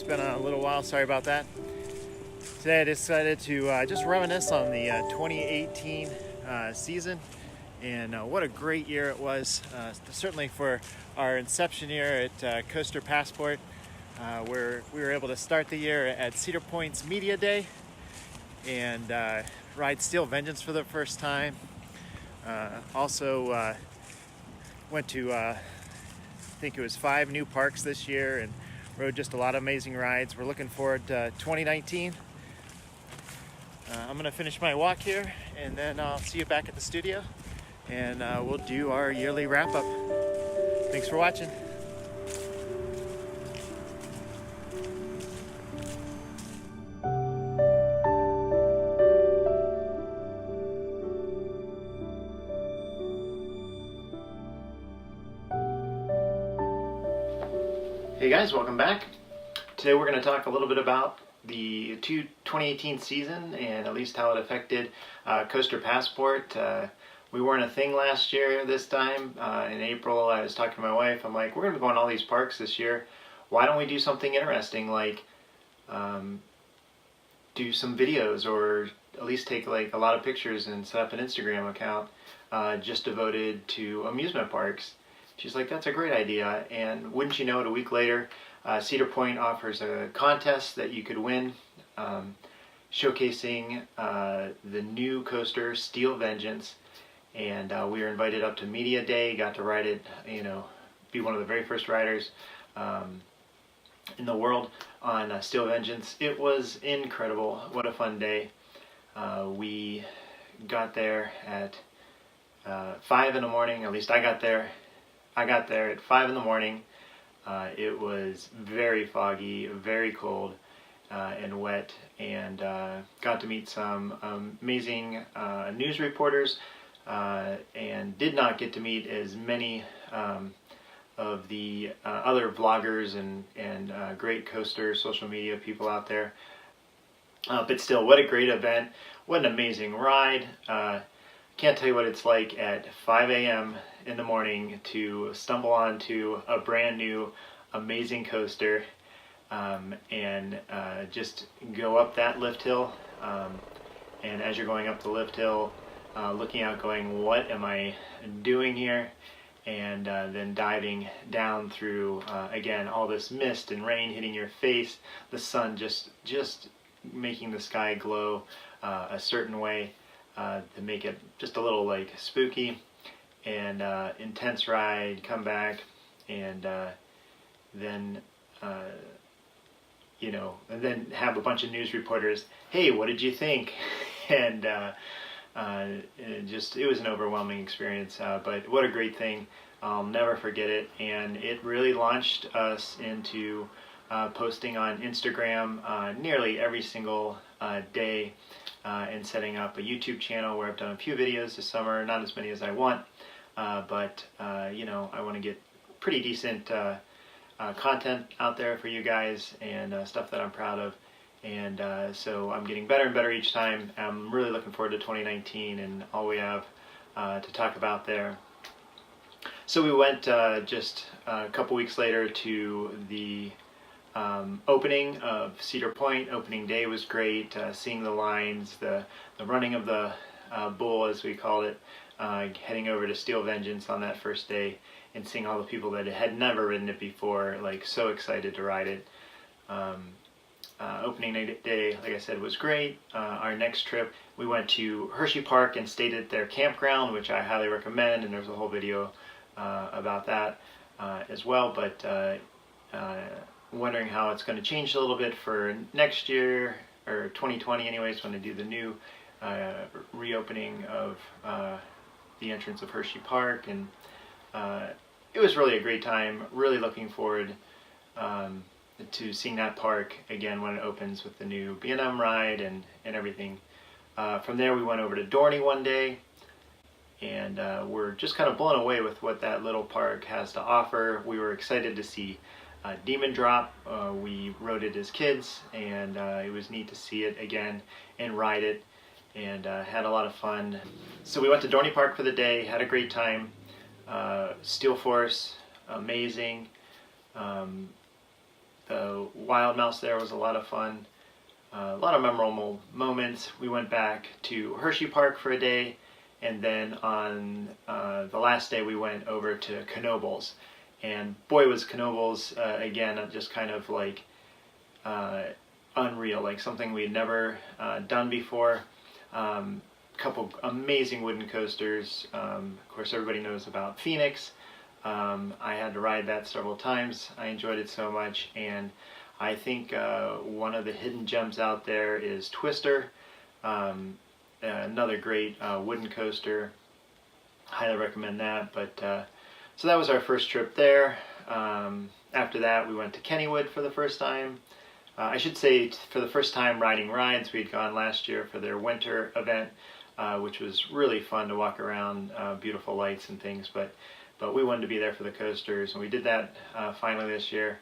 It's been a little while, sorry about that. Today I decided to just reminisce on the 2018 season, and what a great year it was. Certainly for our inception year at Coaster Passport, where we were able to start the year at Cedar Point's Media Day and ride Steel Vengeance for the first time. Also went to I think it was 5 new parks this year and rode just a lot of amazing rides. We're looking forward to 2019. I'm going to finish my walk here and then I'll see you back at the studio and we'll do our yearly wrap-up. Thanks for watching. Hey guys, welcome back. Today we're going to talk a little bit about the 2018 season and at least how it affected Coaster Passport. We weren't a thing last year this time. In April I was talking to my wife, I'm like, we're going to be going to all these parks this year. Why don't we do something interesting like do some videos or at least take like a lot of pictures and set up an Instagram account just devoted to amusement parks. She's like, that's a great idea, and wouldn't you know it, a week later, Cedar Point offers a contest that you could win, showcasing the new coaster, Steel Vengeance, and we were invited up to Media Day, got to ride it, be one of the very first riders in the world on Steel Vengeance. It was incredible. What a fun day. We got there at 5 in the morning, at least I got there at 5 in the morning. It was very foggy, very cold and wet, and got to meet some amazing news reporters and did not get to meet as many of the other vloggers and great coaster social media people out there. But still, what a great event. What an amazing ride. Can't tell you what it's like at 5 a.m. in the morning to stumble onto a brand new amazing coaster and just go up that lift hill, and as you're going up the lift hill, looking out going, what am I doing here? And then diving down through again all this mist and rain hitting your face, the sun just making the sky glow a certain way to make it just a little like spooky, and intense ride, come back, and then and then have a bunch of news reporters, hey, what did you think? And it was an overwhelming experience, but what a great thing. I'll never forget it, and it really launched us into posting on Instagram nearly every single day, and setting up a YouTube channel where I've done a few videos this summer, not as many as I want, but I want to get pretty decent content out there for you guys, and stuff that I'm proud of, and so I'm getting better and better each time. I'm really looking forward to 2019 and all we have to talk about there. So we went just a couple weeks later to the opening of Cedar Point. Opening day was great, seeing the lines, the running of the bull, as we called it, heading over to Steel Vengeance on that first day, and seeing all the people that had never ridden it before, like so excited to ride it. Opening day, like I said, was great. Our next trip, we went to Hershey Park and stayed at their campground, which I highly recommend, and there's a whole video about that as well, but wondering how it's going to change a little bit for next year, or 2020 anyways, when they do the new reopening of the entrance of Hershey Park. And it was really a great time. Really looking forward to seeing that park again when it opens with the new B&M ride and everything. From there we went over to Dorney one day, and we're just kind of blown away with what that little park has to offer. We were excited to see Demon Drop. We rode it as kids, and it was neat to see it again and ride it, and had a lot of fun. So we went to Dorney Park for the day, had a great time. Steel Force, amazing. Wild Mouse there was a lot of fun. A lot of memorable moments. We went back to Hershey Park for a day, and then on the last day we went over to Knoebels. And boy, was Knoebels again just kind of like unreal, like something we had never done before. Couple amazing wooden coasters. Of course, everybody knows about Phoenix. I had to ride that several times. I enjoyed it so much, and I think one of the hidden gems out there is Twister, another great wooden coaster. Highly recommend that. But so that was our first trip there. After that, we went to Kennywood for the first time. I should say for the first time riding rides. We'd gone last year for their winter event, which was really fun to walk around, beautiful lights and things. But we wanted to be there for the coasters, and we did that finally this year.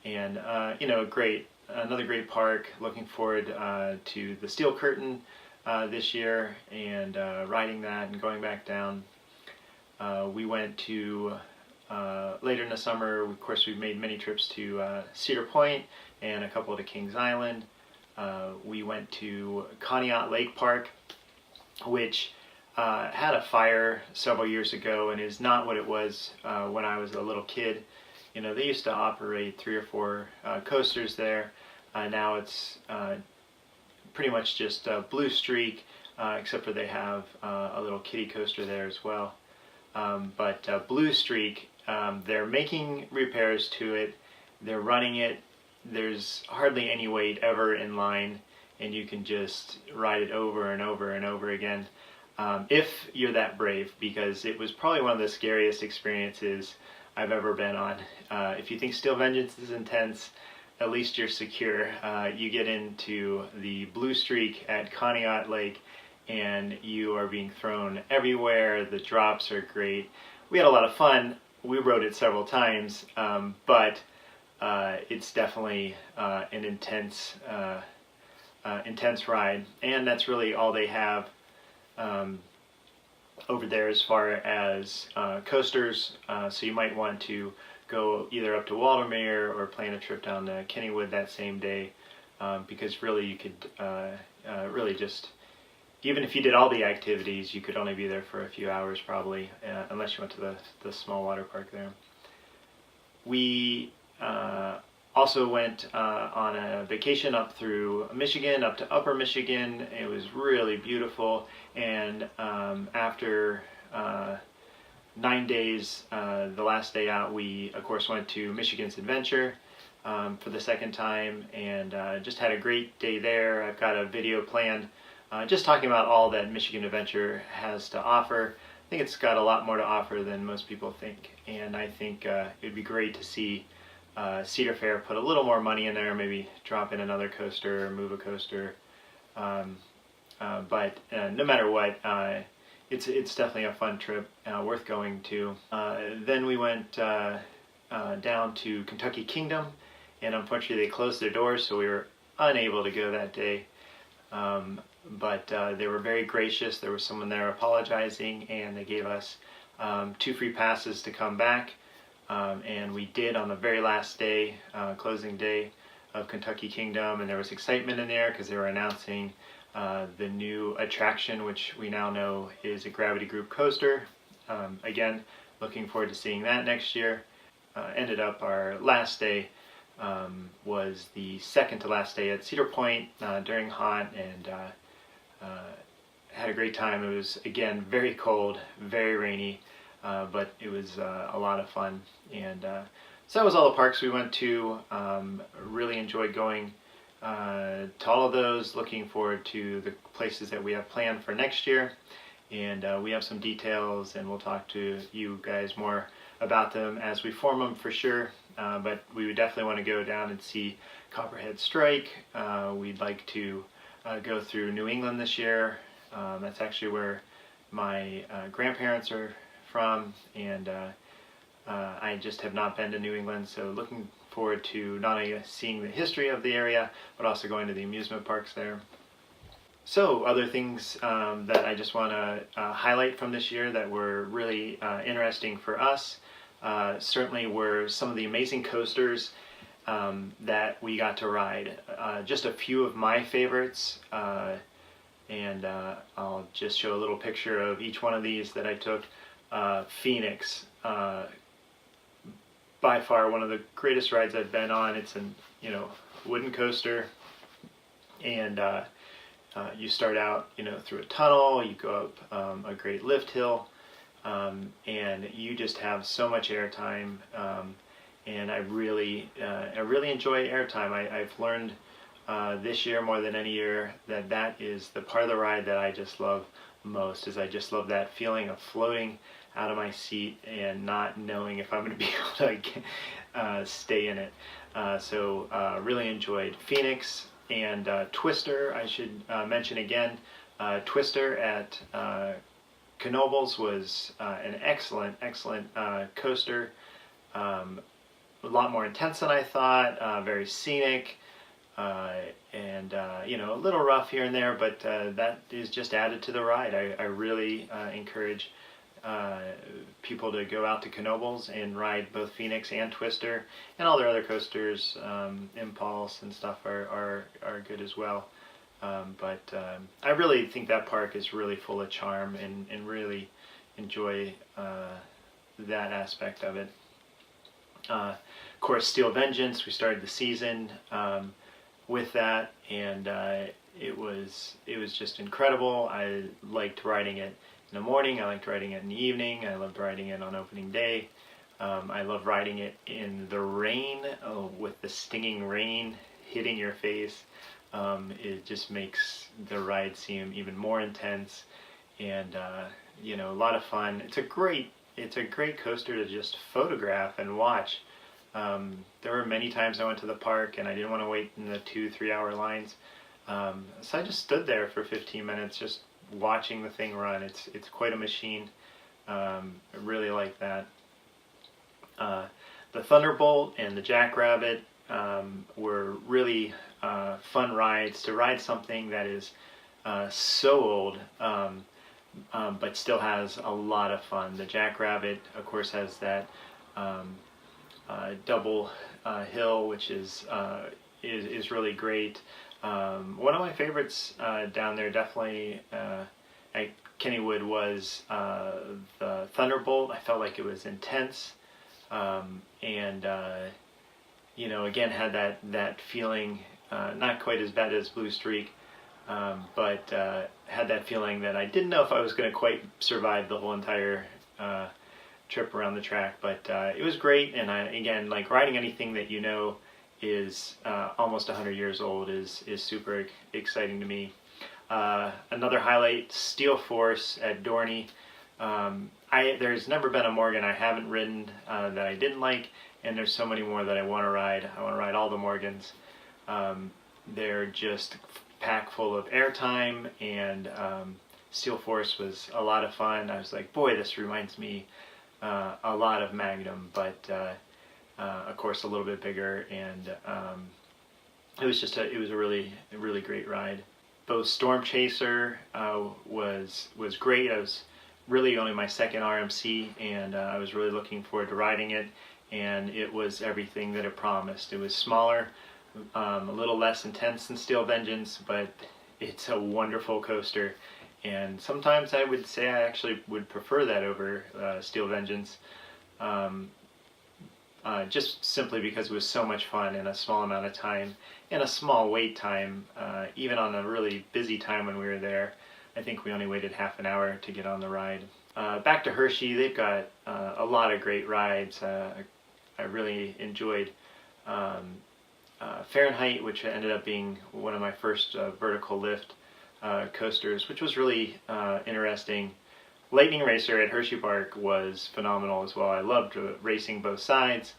And you know, another great park. Looking forward to the Steel Curtain this year, and riding that and going back down. We went to later in the summer. Of course, we've made many trips to Cedar Point and a couple to Kings Island. We went to Conneaut Lake Park, which had a fire several years ago and is not what it was when I was a little kid. You know, they used to operate 3 or 4 coasters there. Now it's pretty much just Blue Streak, except for they have a little kiddie coaster there as well. But Blue Streak, they're making repairs to it. They're running it. There's hardly any wait ever in line, and you can just ride it over and over and over again. If you're that brave, because it was probably one of the scariest experiences I've ever been on. If you think Steel Vengeance is intense, at least you're secure. You get into the Blue Streak at Conneaut Lake, and you are being thrown everywhere. The drops are great. We had a lot of fun. We rode it several times, but it's definitely an intense ride, and that's really all they have over there as far as coasters. So you might want to go either up to Waldermere or plan a trip down to Kennywood that same day, because really you could really just, even if you did all the activities, you could only be there for a few hours probably, unless you went to the small water park there. We also went on a vacation up through Michigan, up to Upper Michigan. It was really beautiful, and after 9 days, the last day out, we of course went to Michigan's Adventure for the second time, and just had a great day there. I've got a video planned just talking about all that Michigan Adventure has to offer. I think it's got a lot more to offer than most people think, and I think it'd be great to see Cedar Fair put a little more money in there, maybe drop in another coaster or move a coaster. But no matter what, it's definitely a fun trip, worth going to. Then we went down to Kentucky Kingdom, and unfortunately they closed their doors, so we were unable to go that day. But they were very gracious. There was someone there apologizing, and they gave us 2 free passes to come back. And we did on the very last day, closing day of Kentucky Kingdom, and there was excitement in there because they were announcing the new attraction, which we now know is a gravity group coaster. Again, looking forward to seeing that next year. Ended up our last day was the second to last day at Cedar Point during haunt, and had a great time. It was again very cold, very rainy, but it was a lot of fun. And so that was all the parks we went to. Really enjoyed going to all of those. Looking forward to the places that we have planned for next year, and we have some details, and we'll talk to you guys more about them as we form them for sure. But we would definitely want to go down and see Copperhead Strike. We'd like to go through New England this year. That's actually where my grandparents are from, and I just have not been to New England, so looking forward to not only seeing the history of the area, but also going to the amusement parks there. So other things that I just want to highlight from this year that were really interesting for us certainly were some of the amazing coasters that we got to ride. Just a few of my favorites, and I'll just show a little picture of each one of these that I took. Phoenix, by far one of the greatest rides I've been on. It's an wooden coaster, and you start out through a tunnel, you go up a great lift hill, and you just have so much airtime, and I really enjoy airtime. I've learned this year more than any year that is the part of the ride that I just love most. Is I just love that feeling of floating out of my seat and not knowing if I'm going to be able to stay in it. So really enjoyed Phoenix and Twister. I should mention again, Twister at Knoebels was an excellent coaster. A lot more intense than I thought. Very scenic. And a little rough here and there, but that is just added to the ride. I really encourage people to go out to Knoebels and ride both Phoenix and Twister, and all their other coasters. Impulse and stuff are good as well. But I really think that park is really full of charm, and really enjoy that aspect of it. Of course, Steel Vengeance, we started the season with that, and it was just incredible. I liked riding it in the morning, I liked riding it in the evening, I loved riding it on opening day. I love riding it in the rain, with the stinging rain hitting your face. It just makes the ride seem even more intense, and a lot of fun. It's a great coaster to just photograph and watch. There were many times I went to the park and I didn't want to wait in the 2-3 hour lines, so I just stood there for 15 minutes just watching the thing run. It's quite a machine. I really like that. The Thunderbolt and the Jackrabbit were really fun rides to ride something that is so old, but still has a lot of fun. The Jackrabbit, of course, has that double hill, which is really great. One of my favorites down there, definitely at Kennywood, was the Thunderbolt. I felt like it was intense, and again had that feeling, not quite as bad as Blue Streak, but had that feeling that I didn't know if I was going to quite survive the whole entire trip around the track. But it was great, and again, like riding anything that is almost 100 years old is super exciting to me. Another highlight, Steel Force at Dorney. There's never been a Morgan I haven't ridden that I didn't like, and there's so many more that I want to ride. I want to ride all the Morgans. They're just packed full of airtime, and Steel Force was a lot of fun. I was like, boy, this reminds me a lot of Magnum, but of course a little bit bigger, and it was a really great ride. Both Storm Chaser was great. I was really only my second RMC, and I was really looking forward to riding it, and it was everything that it promised. It was smaller, a little less intense than Steel Vengeance, but it's a wonderful coaster, and sometimes I would say I actually would prefer that over Steel Vengeance, just simply because it was so much fun in a small amount of time, and a small wait time. Even on a really busy time when we were there, I think we only waited half an hour to get on the ride. Back to Hershey, they've got a lot of great rides. I really enjoyed Fahrenheit, which ended up being one of my first vertical lift coasters, which was really interesting. Lightning Racer at Hershey Park was phenomenal as well. I loved racing both sides.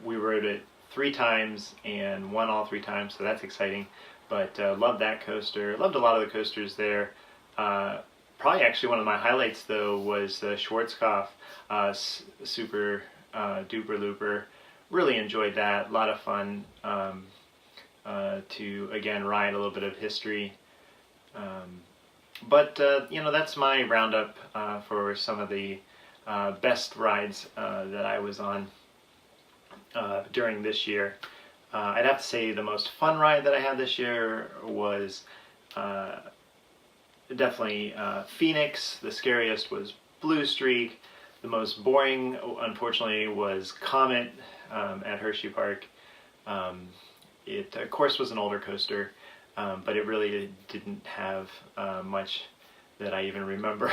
We rode it 3 times and won all 3 times, so that's exciting. But loved that coaster. Loved a lot of the coasters there. Probably actually one of my highlights though was the Schwarzkopf Super Duper Looper. Really enjoyed that. A lot of fun to again ride a little bit of history. But that's my roundup for some of the best rides that I was on. during this year. I'd have to say the most fun ride that I had this year was definitely Phoenix. The scariest was Blue Streak. The most boring, unfortunately, was Comet at Hershey Park. It, of course, was an older coaster, but it really didn't have much that I even remember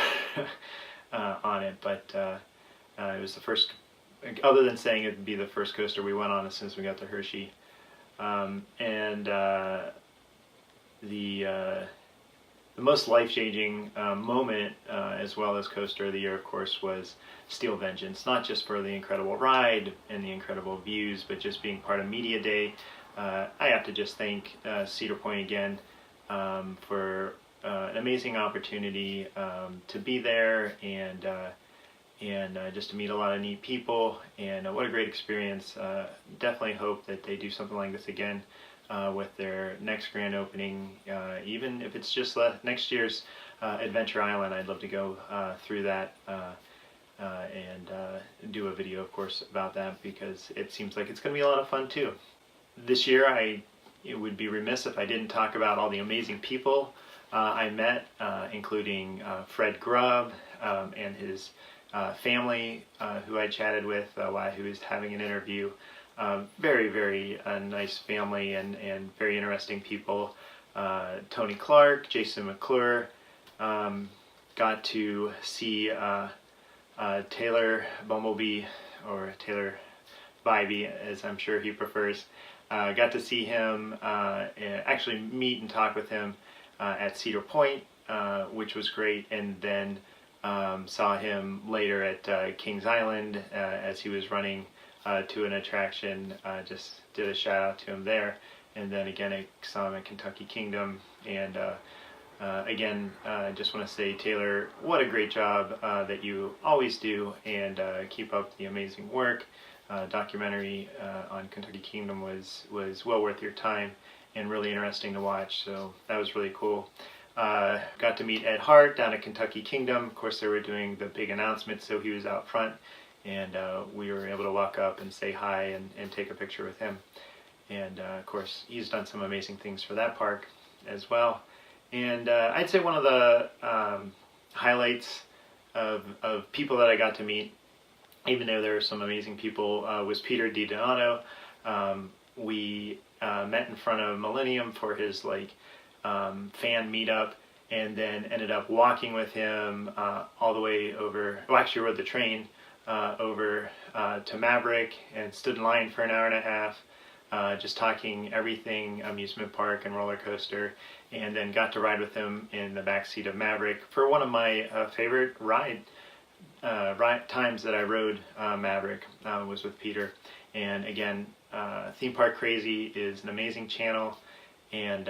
on it. But it was the first, other than saying it would be the first coaster we went on as soon as we got to Hershey. The most life-changing moment, as well as coaster of the year, of course, was Steel Vengeance. Not just for the incredible ride and the incredible views, but just being part of Media Day. I have to just thank Cedar Point again for an amazing opportunity to be there and just to meet a lot of neat people. And what a great experience. Definitely hope that they do something like this again. With their next grand opening, even if it's just next year's Adventure Island. I'd love to go through that and do a video, of course, about that, because it seems like it's going to be a lot of fun too. This year, it would be remiss if I didn't talk about all the amazing people I met, including Fred Grubb and his family, who I chatted with while he was having an interview. Very, very nice family and very interesting people. Tony Clark, Jason McClure, got to see Taylor Bumblebee, or Taylor Bybee, as I'm sure he prefers. Got to see him, actually meet and talk with him at Cedar Point, which was great, and then saw him later at Kings Island as he was running to an attraction. Just did a shout out to him there, and then again I saw him at Kentucky Kingdom. And again, just want to say, Taylor, what a great job that you always do, and keep up the amazing work. Documentary on Kentucky Kingdom was well worth your time and really interesting to watch, so that was really cool. Got to meet Ed Hart down at Kentucky Kingdom. Of course, they were doing the big announcement, so he was out front, and we were able to walk up and say hi and take a picture with him. And of course, he's done some amazing things for that park as well. And I'd say one of the highlights of people that I got to meet, even though there were some amazing people, was Peter DiDonato. We met in front of Millennium for his fan meetup, and then ended up walking with him all the way over, well, actually rode the train over to Maverick and stood in line for an hour and a half, just talking everything amusement park and roller coaster, and then got to ride with him in the backseat of Maverick for one of my favorite ride times that I rode Maverick was with Peter. And again, Theme Park Crazy is an amazing channel, and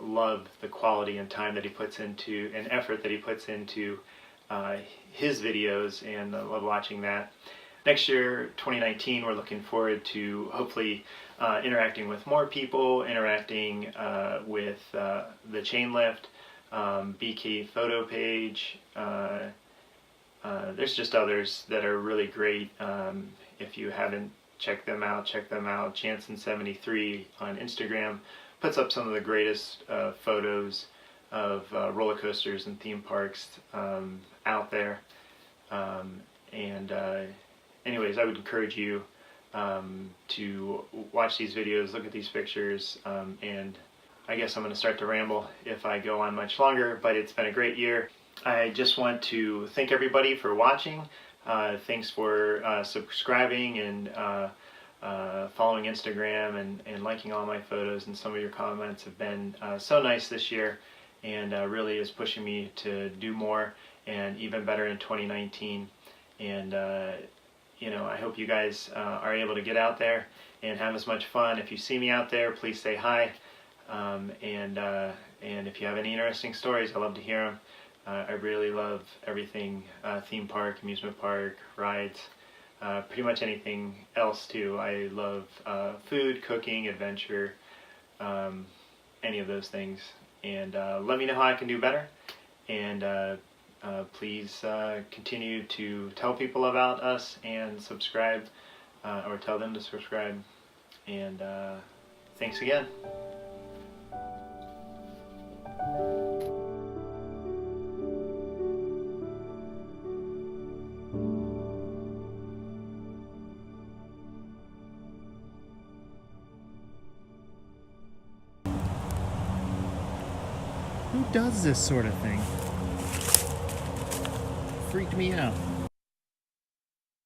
love the quality and time that he puts into, and effort that he puts into his videos, and love watching that. Next year, 2019, we're looking forward to hopefully interacting with more people, interacting with the chain lift, BK photo page. There's just others that are really great. If you haven't checked them out, check them out. Jansen73 on Instagram puts up some of the greatest photos of roller coasters and theme parks out there. Anyways, I would encourage you to watch these videos, look at these pictures, and I guess I'm going to start to ramble if I go on much longer, but it's been a great year. I just want to thank everybody for watching. Thanks for subscribing and following Instagram and liking all my photos, and some of your comments have been so nice this year, and really is pushing me to do more and even better in 2019. And I hope you guys are able to get out there and have as much fun. If you see me out there, please say hi. And if you have any interesting stories, I love to hear them. I really love everything theme park, amusement park, rides, pretty much anything else too. I love food, cooking, adventure, any of those things. And let me know how I can do better. And please continue to tell people about us and subscribe or tell them to subscribe. And thanks again. Who does this sort of thing? Freaked me out.